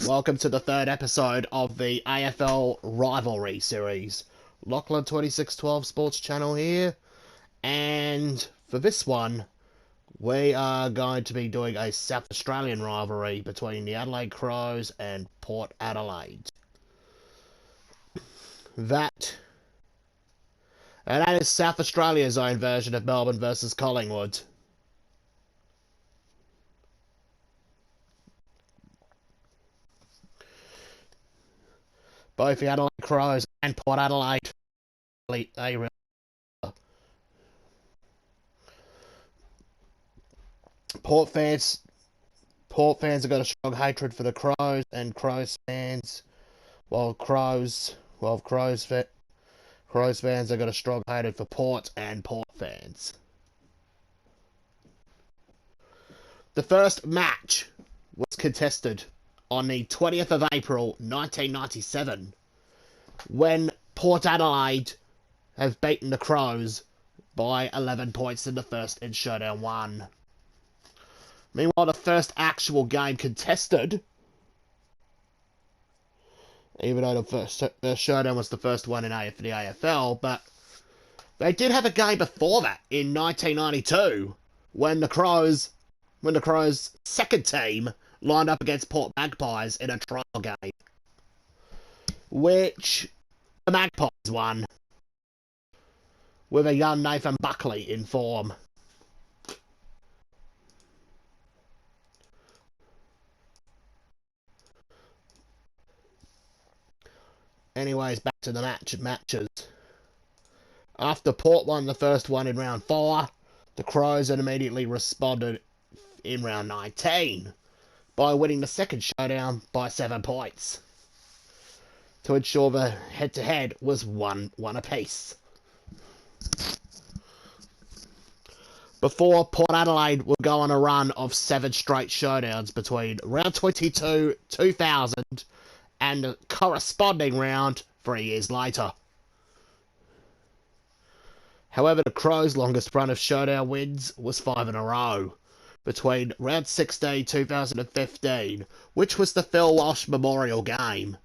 Welcome to the third episode of the AFL Rivalry series. Lachlan 2612 Sports Channel here, and for this one, we are going to be doing a South Australian rivalry between the Adelaide Crows and Port Adelaide. That is South Australia's own version of Melbourne versus Collingwood. Both the Adelaide Crows and Port Adelaide, they really are. Port fans have got a strong hatred for the Crows, and Crows fans fans have got a strong hatred for Port and Port fans. The first match was contested on the 20th of April 1997, when Port Adelaide have beaten the Crows by 11 points in the first in Showdown 1. Meanwhile, the first actual game contested, even though the Showdown was the first one in the AFL, but they did have a game before that in 1992 when the Crows second team lined up against Port Magpies in a trial game, which the Magpies won with a young Nathan Buckley in form. Anyways, back to the matches. After Port won the first one in round 4, the Crows had immediately responded in round 19 by winning the second showdown by 7 points to ensure the head-to-head was 1-1 apiece. Before Port Adelaide would go on a run of 7 straight showdowns between round 22, 2000 and the corresponding round 3 years later. However, the Crows' longest run of showdown wins was 5 in a row, between round 16, 2015, which was the Phil Walsh Memorial Game,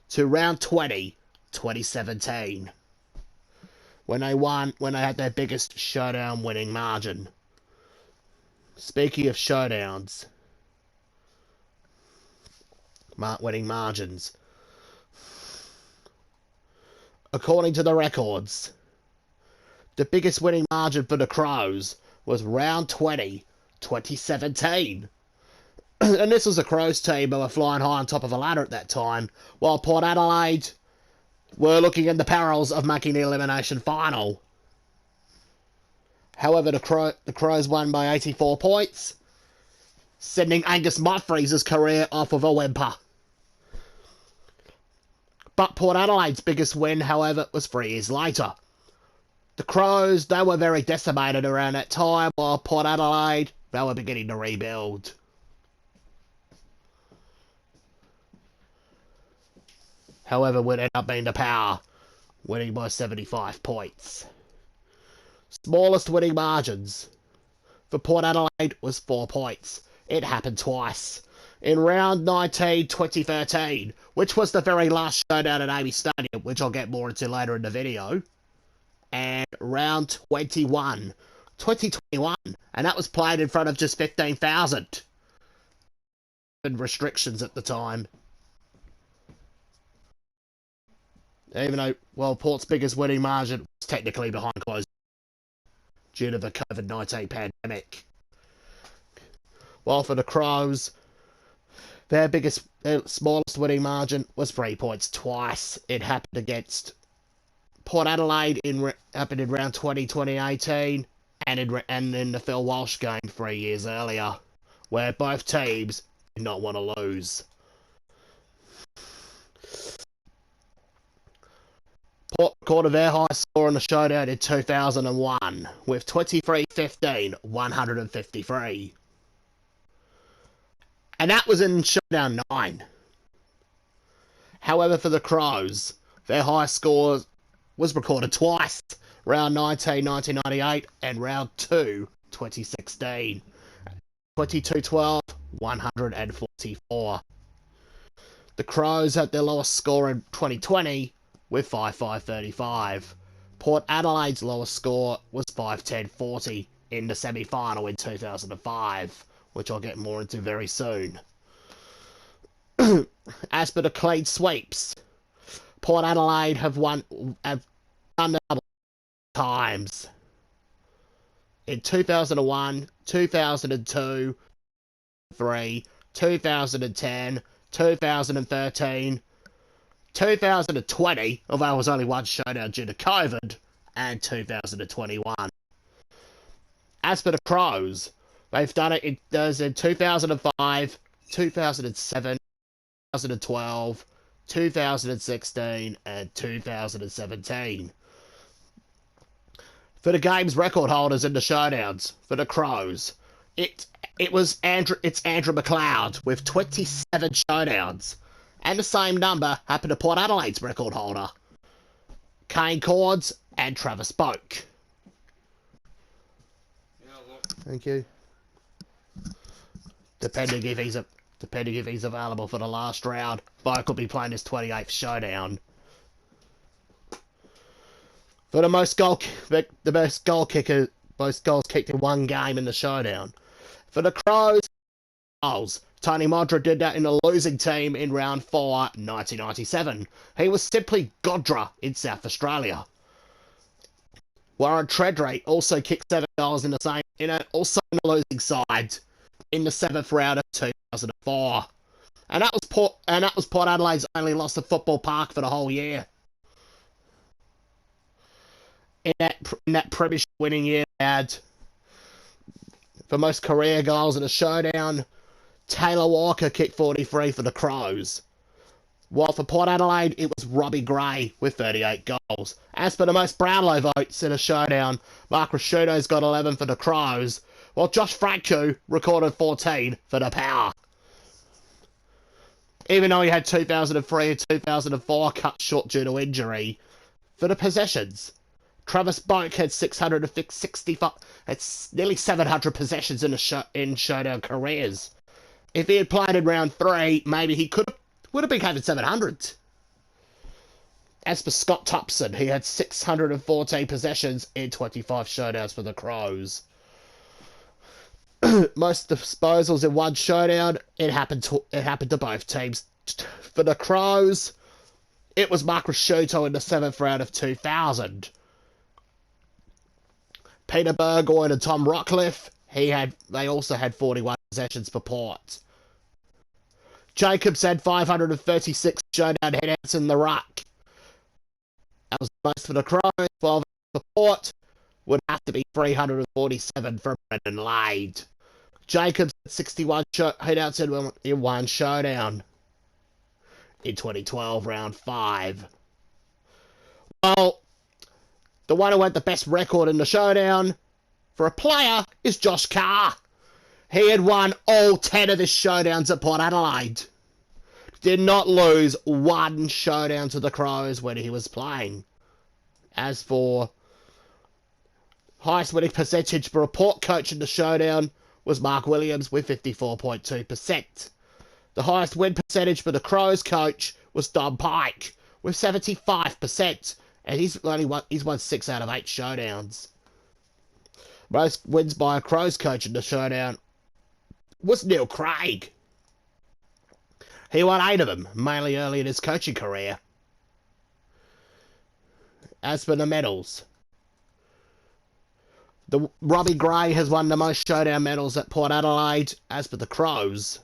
to round 20, 2017, when they had their biggest showdown winning margin. Speaking of showdowns, winning margins, according to the records, the biggest winning margin for the Crows was round 20, 2017. And this was a Crows team who were flying high on top of a ladder at that time, while Port Adelaide were looking in the perils of making the elimination final. However, the Crows won by 84 points, sending Angus Mudfreeze's career off with a whimper. But Port Adelaide's biggest win, however, was 3 years later. The Crows, they were very decimated around that time, while Port Adelaide, they were beginning to rebuild. However, would end up being the Power, winning by 75 points. Smallest winning margins for Port Adelaide was 4 points. It happened twice. In round 19, 2013, which was the very last showdown at Amy Stadium, which I'll get more into later in the video, and round 21, 2021, and that was played in front of just 15,000. Restrictions at the time. Even though, well, Port's biggest winning margin was technically behind closed due to the COVID-19 pandemic. While for the Crows, their smallest winning margin was 3 points twice. It happened against Port Adelaide happened in round 20, 2018, and in the Phil Walsh game 3 years earlier, where both teams did not want to lose. Port recorded their high score in the showdown in 2001 with 23-15, 153. And that was in showdown 9. However, for the Crows, their high score was recorded twice, round 19, 1998, and round 2, 2016. 22-12, 144. The Crows had their lowest score in 2020 with 5-5-35. Port Adelaide's lowest score was 5-10-40 in the semi-final in 2005, which I'll get more into very soon. As for the clean sweeps, Port Adelaide have done double times. In 2001, 2002, 2003, 2010, 2013, 2020, although there was only one showdown due to COVID, and 2021. As for the Crows, they've done it in 2005, 2007, 2012, 2016, and 2017. For the game's record holders in the showdowns, for the Crows, it's Andrew McLeod with 27 showdowns, and the same number happened to Port Adelaide's record holder, Kane Cords and Travis Boak. Thank you. Depending if he's available for the last round, Boak will be playing his 28th showdown. For the most goals kicked in one game in the showdown. For the Crows, Tony Modra did that in the losing team in round 4, 1997. He was simply Godra in South Australia. Warren Treadray also kicked 7 goals in the losing side in the 7th round of 2004. And that was Port Adelaide's only loss at Football Park for the whole year. In that premiership winning year, they had, for most career goals in a showdown, Taylor Walker kicked 43 for the Crows. While for Port Adelaide, it was Robbie Gray with 38 goals. As for the most Brownlow votes in a showdown, Mark Rashudo's got 11 for the Crows, while Josh Franku recorded 14 for the Power. Even though he had 2003 and 2004 cut short due to injury, for the possessions, Travis Boak had 665. It's nearly 700 possessions in showdown careers. If he had played in round 3, maybe he would have been having 700. As for Scott Tupson, he had 614 possessions in 25 showdowns for the Crows. Most disposals in one showdown, it happened to both teams. For the Crows, it was Mark Rashuto in the 7th round of 2000. Peter Burgoyne and Tom Rockcliffe, they also had 41 possessions for Port. Jacobs had 536 showdown headouts in the ruck. That was the most for the Crows, while for Port would have to be 347 from Brendan Lade. Jacobs had 61 headouts in one showdown in 2012, round 5. Well, the one who had the best record in the showdown for a player is Josh Carr. He had won all 10 of his showdowns at Port Adelaide. Did not lose one showdown to the Crows when he was playing. As for highest winning percentage for a Port coach in the showdown was Mark Williams with 54.2%. The highest win percentage for the Crows coach was Don Pike with 75%. And he's won 6 out of 8 showdowns. Most wins by a Crows coach in the showdown was Neil Craig. He won 8 of them, mainly early in his coaching career. As for the medals, Robbie Gray has won the most showdown medals at Port Adelaide. As for the Crows,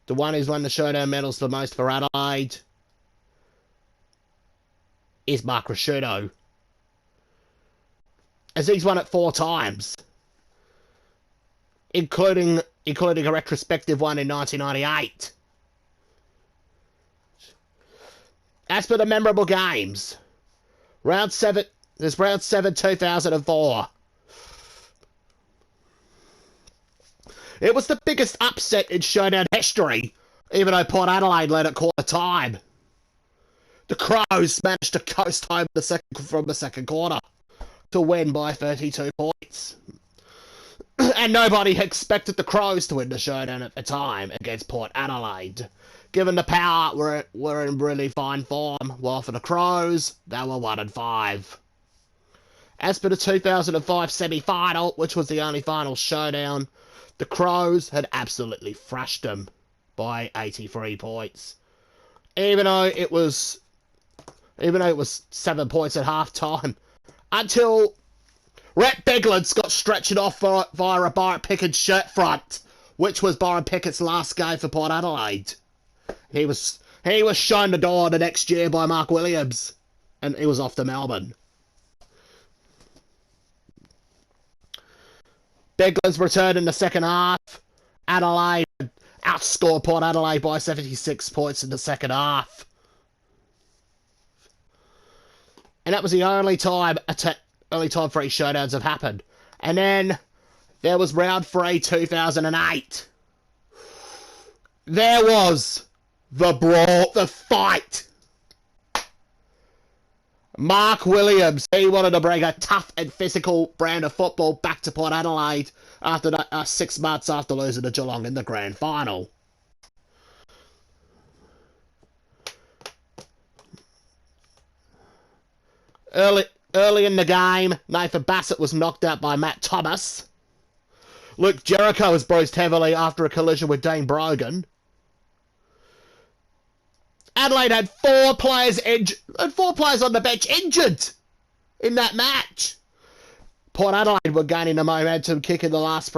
the one who's won the showdown medals the most for Adelaide is Mark Rashudo, as he's won it 4 times, including a retrospective one in 1998. As for the memorable games, round 7 2004. It was the biggest upset in showdown history, even though Port Adelaide led at quarter time. The Crows managed to coast home from the second quarter to win by 32 points. And nobody expected the Crows to win the showdown at the time against Port Adelaide. Given the power, were in really fine form, while for the Crows, they were 1-5. As for the 2005 semi-final, which was the only final showdown, the Crows had absolutely thrashed them by 83 points. Even though it was 7 points at half time, until Rhett Biglands got stretched off via a Byron Pickett shirt front, which was Byron Pickett's last game for Port Adelaide. He was shown the door the next year by Mark Williams, and he was off to Melbourne. Biglands returned in the second half. Adelaide outscored Port Adelaide by 76 points in the second half. And that was the only time three showdowns have happened. And then there was round 3, 2008. There was the brawl, the fight. Mark Williams, he wanted to bring a tough and physical brand of football back to Port Adelaide after 6 months after losing to Geelong in the grand final. Early in the game, Nathan Bassett was knocked out by Matt Thomas. Luke Jericho was bruised heavily after a collision with Dean Brogan. Adelaide had 4 players on the bench injured in that match. Port Adelaide were gaining the momentum, kicking the last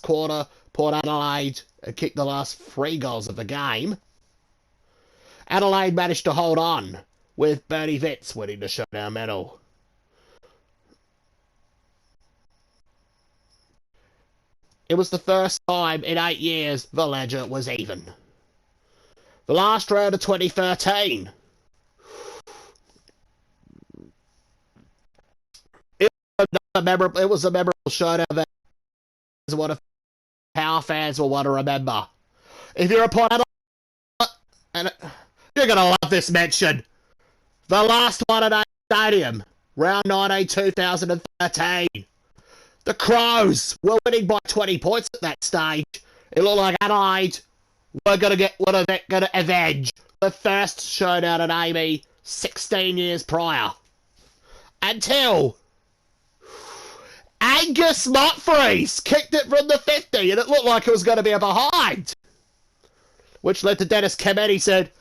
quarter. Port Adelaide kicked the last 3 goals of the game. Adelaide managed to hold on, with Bernie Vitz winning the showdown medal. It was the first time in 8 years the ledger was even. The last round of 2013. It was a memorable showdown that one of Power fans will want to remember. If you're a Port Adelaide, and you're going to love this mention. The last one at Stadium, round 19, 2013. The Crows were winning by 20 points at that stage. It looked like Adelaide were going to avenge the first showdown at Amy 16 years prior. Until Angus Montfries kicked it from the 50 and it looked like it was going to be a behind. Which led to Dennis Kemeny said,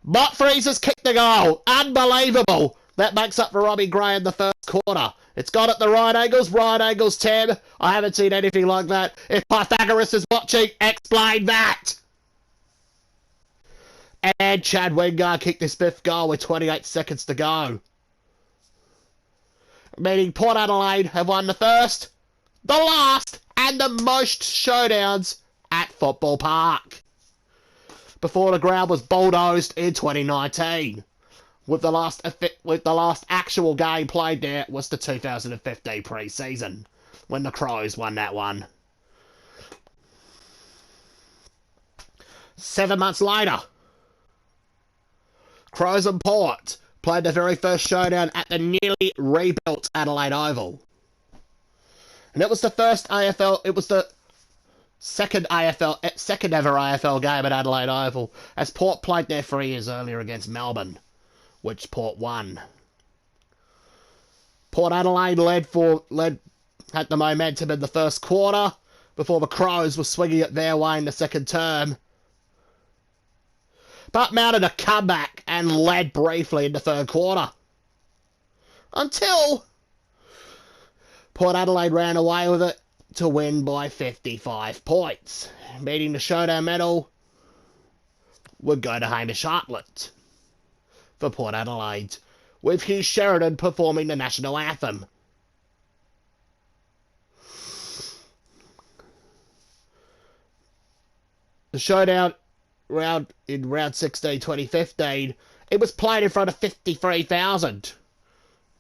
Montfries has kicked the goal. Unbelievable. That makes up for Robbie Gray in the first quarter. It's got at the right angles, Tim. I haven't seen anything like that. If Pythagoras is watching, explain that. And Chad Wingard kicked his 5th goal with 28 seconds to go. Meaning Port Adelaide have won the first, the last, and the most showdowns at Football Park. Before the ground was bulldozed in 2019. With the last actual game played there was the 2015 pre-season, when the Crows won that one. 7 months later, Crows and Port played the very first showdown at the nearly rebuilt Adelaide Oval. And it was the second ever AFL game at Adelaide Oval, as Port played there 3 years earlier against Melbourne, which Port won. Port Adelaide had the momentum in the first quarter, before the Crows were swinging it their way in the second term, but mounted a comeback and led briefly in the third quarter. Until Port Adelaide ran away with it to win by 55 points, meaning the showdown medal would go to Hamish Hartlett for Port Adelaide, with Hugh Sheridan performing the national anthem. The showdown in round 16, 2015, it was played in front of 53,000.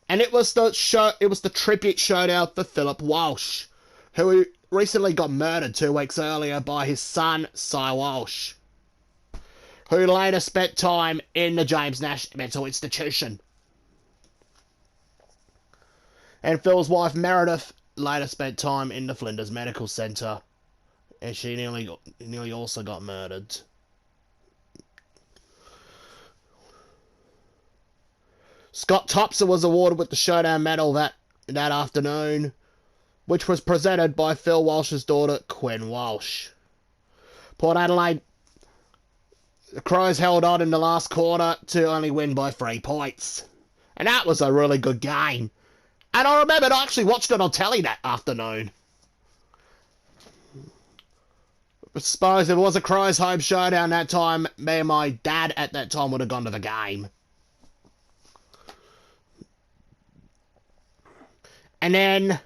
And it was the tribute showdown for Philip Walsh, who recently got murdered 2 weeks earlier by his son, Cy Walsh, who later spent time in the James Nash Mental Institution. And Phil's wife, Meredith, later spent time in the Flinders Medical Centre, and she nearly also got murdered. Scott Thompson was awarded with the Showdown Medal that afternoon, which was presented by Phil Walsh's daughter, Quinn Walsh. Port Adelaide, the Crows held on in the last quarter to only win by 3 points. And that was a really good game. And I remember I actually watched it on telly that afternoon. I suppose if it was a Crows home showdown that time, me and my dad at that time would have gone to the game. And then,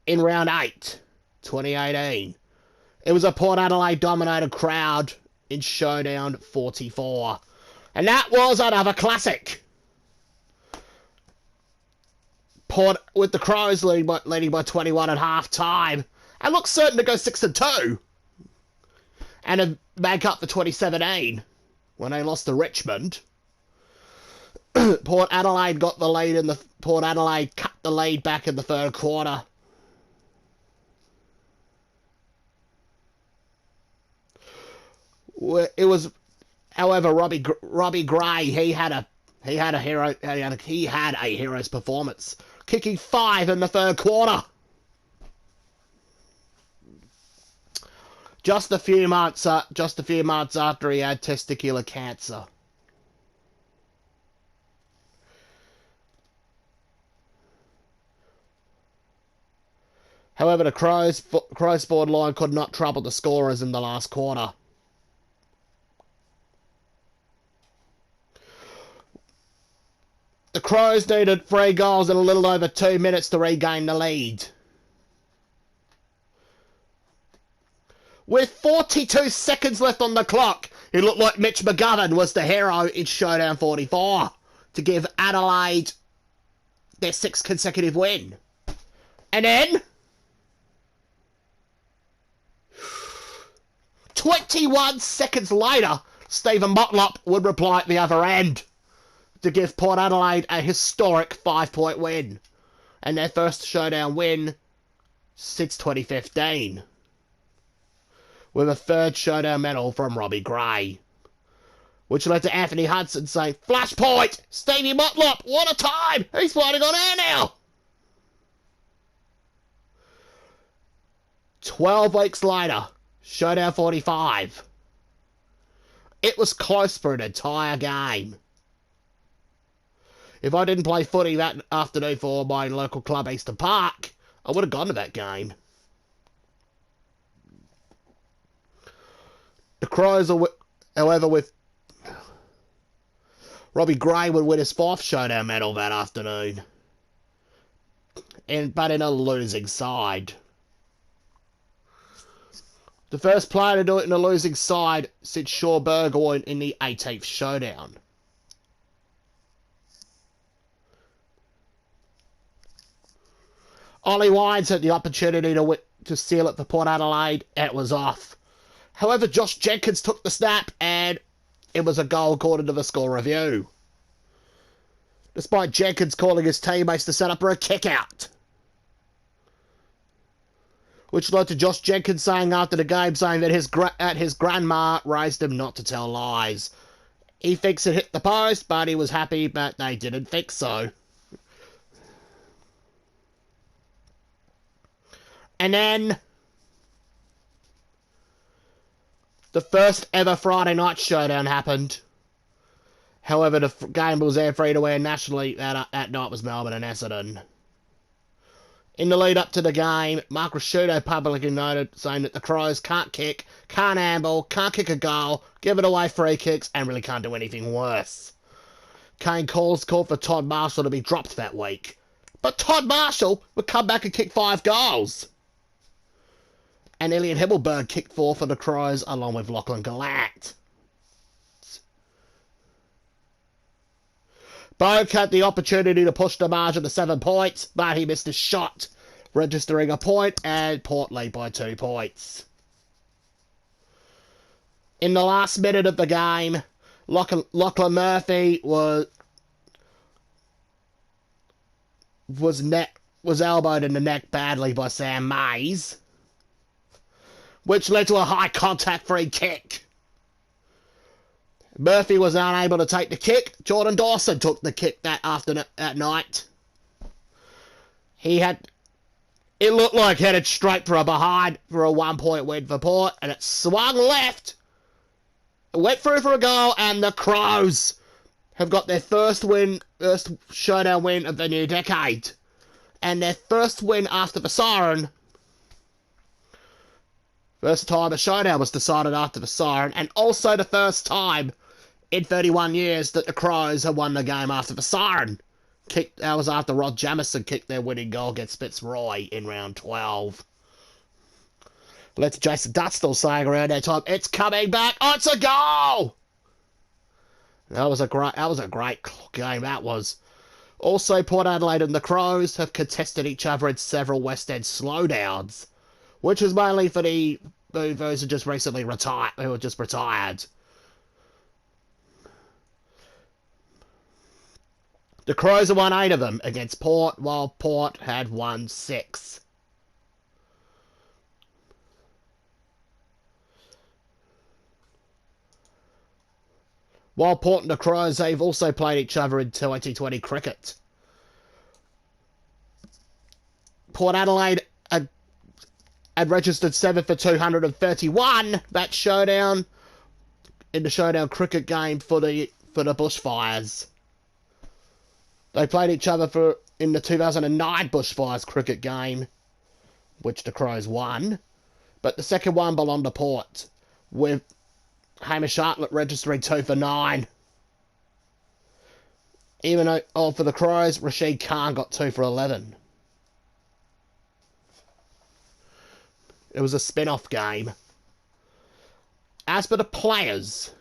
in round 8, 2018, it was a Port Adelaide dominated crowd in Showdown 44. And that was another classic. Port, with the Crows leading by 21 at half time, and looked certain to go 6-2. And to make up for 2017, when they lost to Richmond. Port Adelaide got the lead Port Adelaide cut the lead back in the third quarter. It was, however, Robbie Gray. He had a hero's performance, kicking 5 in the third quarter. Just a few months after he had testicular cancer. However, the Crows forward line could not trouble the scorers in the last quarter. The Crows needed 3 goals in a little over 2 minutes to regain the lead. With 42 seconds left on the clock, it looked like Mitch McGovern was the hero in Showdown 44 to give Adelaide their 6th consecutive win. And then 21 seconds later, Stephen Motlop would reply at the other end to give Port Adelaide a historic 5-point win, and their first Showdown win since 2015, with a 3rd Showdown medal from Robbie Gray, which led to Anthony Hudson saying, "Flashpoint! Stevie Motlop, what a time! He's fighting on air now!" 12 weeks later, Showdown 45. It was close for an entire game. If I didn't play footy that afternoon for my local club, Eastern Park, I would have gone to that game. The Crows, however, with Robbie Gray would win his 4th Showdown medal that afternoon, but in a losing side. The first player to do it in a losing side since Shaw Burgoyne in the 18th Showdown. Ollie Wines had the opportunity to seal it for Port Adelaide, and it was off. However, Josh Jenkins took the snap, and it was a goal according to the score review, despite Jenkins calling his teammates to set up for a kick-out, which led to Josh Jenkins saying after the game, saying that his grandma raised him not to tell lies. He thinks it hit the post, but he was happy, but they didn't think so. And then the first ever Friday night showdown happened. However, the game was aired free to air nationally. That night was Melbourne and Essendon. In the lead up to the game, Mark Rasciuto publicly noted, saying that the Crows can't kick, can't handball, can't kick a goal, give it away free kicks, and really can't do anything worse. Kane called for Todd Marshall to be dropped that week. But Todd Marshall would come back and kick 5 goals. And Elliot Himmelberg kicked 4 for the Crows, along with Lachlan Gallant. Boak had the opportunity to push the margin to 7 points, but he missed a shot, registering a point, and Port lead by 2 points. In the last minute of the game, Lachlan Murphy was net was elbowed in the neck badly by Sam Mays, which led to a high contact free kick. Murphy was unable to take the kick. Jordan Dawson took the kick that night. It looked like headed straight for a 1-point win for Port, and it swung left. It went through for a goal, and the Crows have got their first showdown win of the new decade. And their first win after the siren. First time a showdown was decided after the siren, and also the first time in 31 years that the Crows have won the game after the siren. That was after Rod Jamison kicked their winning goal against Fitzroy in round 12. Let's Jason Dutt saying around that time, it's coming back. Oh, it's a goal! That was a great game, that was. Also, Port Adelaide and the Crows have contested each other in several West End slowdowns, which is mainly for those who just recently retired, who were just retired. The Crows have won 8 of them against Port, while Port had won 6. While Port and the Crows, they've also played each other in 2020 cricket. Port Adelaide had registered 7 for 231 that showdown in the showdown cricket game for the Bushfires. They played each other in the 2009 Bushfires cricket game, which the Crows won, but the second one belonged to Port, with Hamish Hartlett registering 2 for 9. Even though for the Crows, Rashid Khan got 2 for 11. It was a spin-off game. As for the players,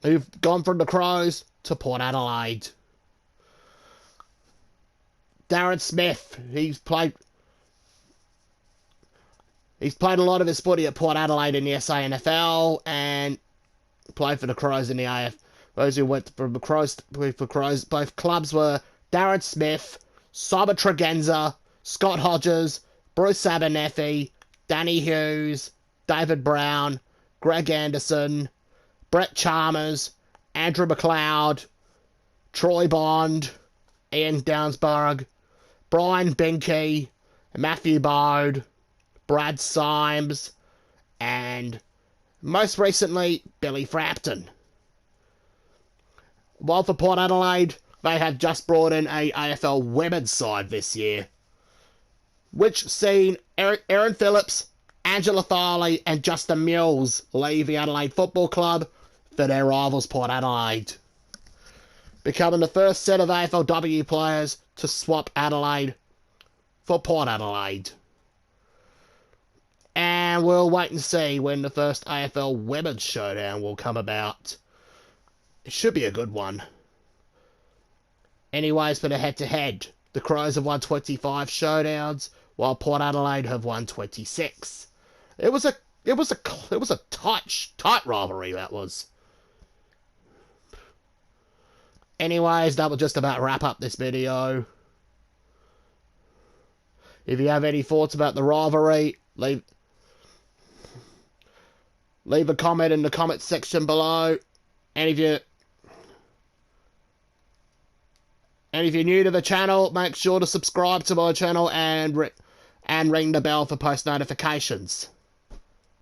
who've gone from the Crows to Port Adelaide. Darren Smith, he's played a lot of his footy at Port Adelaide in the SANFL and played for the Crows in the AFL. Those who went for the Crows, both clubs were Darren Smith, Simon Tregenza, Scott Hodges, Bruce Abernethy, Danny Hughes, David Brown, Greg Anderson, Brett Chalmers, Andrew McLeod, Troy Bond, Ian Downsburg, Brian Binky, Matthew Bode, Brad Symes, and most recently, Billy Frampton. While for Port Adelaide, they have just brought in a AFL women's side this year, which seen Erin Phillips, Angela Farley, and Justin Mills leave the Adelaide Football Club for their rivals Port Adelaide, becoming the first set of AFLW players to swap Adelaide for Port Adelaide. And we'll wait and see when the first AFL Women's Showdown will come about. It should be a good one. Anyways, for the head-to-head, the Crows have won 25 showdowns, while Port Adelaide have won 26. It was a tight rivalry, that was. Anyways, that will just about wrap up this video. If you have any thoughts about the rivalry, leave a comment in the comment section below. And if you're new to the channel, make sure to subscribe to my channel and ring the bell for post notifications.